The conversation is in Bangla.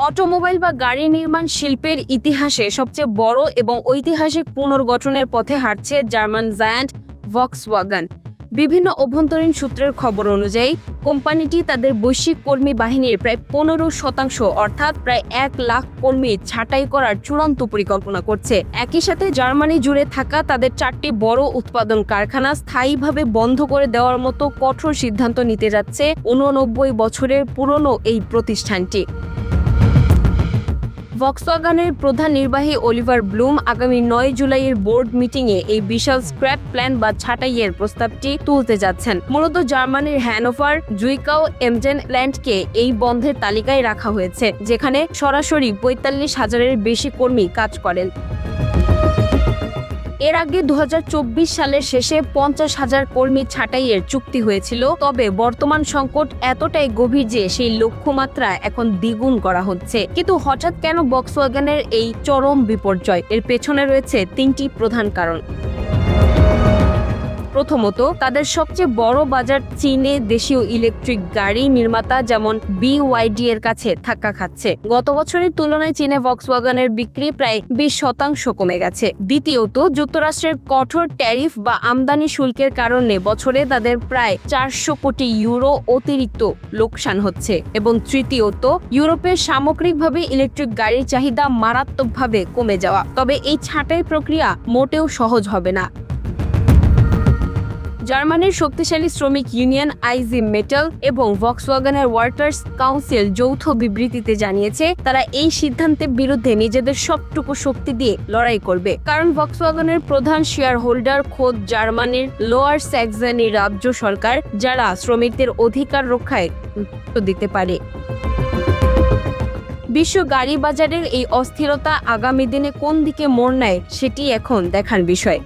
অটোমোবাইল বা গাড়ি নির্মাণ শিল্পের ইতিহাসে সবচেয়ে বড় এবং ঐতিহাসিক পুনর্গঠনের পথে হাঁটছে জার্মান জায়ান্ট ভক্সওয়াগন। বিভিন্ন অভ্যন্তরীণ সূত্রের খবর অনুযায়ী কোম্পানিটি তাদের বৈশ্বিক কর্মী বাহিনীর প্রায় 15% অর্থাৎ প্রায় 1 লাখ কর্মী ছাঁটাই করার চূড়ান্ত পরিকল্পনা করছে। একই সাথে জার্মানি জুড়ে থাকা তাদের 4টি বড় উৎপাদন কারখানা স্থায়ীভাবে বন্ধ করে দেওয়ার মতো কঠোর সিদ্ধান্ত নিতে যাচ্ছে 89 বছরের পুরনো এই প্রতিষ্ঠানটি। ভক্সওয়াগনের প্রধান নির্বাহী অলিভার ব্লুম আগামী 9 জুলাইয়ের বোর্ড মিটিংয়ে এই বিশাল স্ক্র্যাপ প্ল্যান বা ছাঁটাইয়ের প্রস্তাবটি তুলতে যাচ্ছেন। মূলত জার্মানির হ্যানোভার জুইকাও এমজেন প্ল্যান্টকে এই বন্ধের তালিকায় রাখা হয়েছে, যেখানে সরাসরি 45,000-এর বেশি কর্মী কাজ করেন। এর আগে 2024 সালের শেষে 50,000 কর্মী ছাঁটাইয়ের চুক্তি হয়েছিল, তবে বর্তমান সংকট এতটাই গভীর যে সেই লক্ষ্যমাত্রা এখন দ্বিগুণ করা হচ্ছে। কিন্তু হঠাৎ কেন ভক্সওয়াগনের এই চরম বিপর্যয়? এর পেছনে রয়েছে 3টি প্রধান কারণ। প্রথমত, তাদের সবচেয়ে বড় বাজার চীনে দেশীয় ইলেকট্রিক গাড়ি নির্মাতা যেমন BYD এর কাছে ধাক্কা খাচ্ছে। গত বছরের তুলনায় চীনে ভক্সওয়াগনের বিক্রি প্রায় 20% কমে গেছে। দ্বিতীয়ত, যুক্তরাষ্ট্রের কঠোর ট্যারিফ বা আমদানি শুল্কের কারণে বছরে তাদের প্রায় 400 কোটি ইউরো অতিরিক্ত লোকসান হচ্ছে। এবং তৃতীয়ত, ইউরোপের সামগ্রিকভাবে ইলেকট্রিক গাড়ির চাহিদা মারাত্মকভাবে কমে যাওয়া। তবে এই ছাঁটাই প্রক্রিয়া মোটেও সহজ হবে না। জার্মানির শক্তিশালী শ্রমিক ইউনিয়ন IG মেটাল এবং ভক্সওয়াগনের ওয়ার্কার্স কাউন্সিল যৌথ বিবৃতিতে জানিয়েছে তারা এই সিদ্ধান্তের বিরুদ্ধে নিজেদের সবটুকু শক্তি দিয়ে লড়াই করবে, কারণ ভক্সওয়াগনের প্রধান শেয়ার হোল্ডার খোদ জার্মানির লোয়ার স্যাক্সনি রাজ্য সরকার, যারা শ্রমিকদের অধিকার রক্ষায় দিতে পারে। বিশ্ব গাড়ি বাজারের এই অস্থিরতা আগামী দিনে কোন দিকে মোড় নেয় সেটি এখন দেখার বিষয়।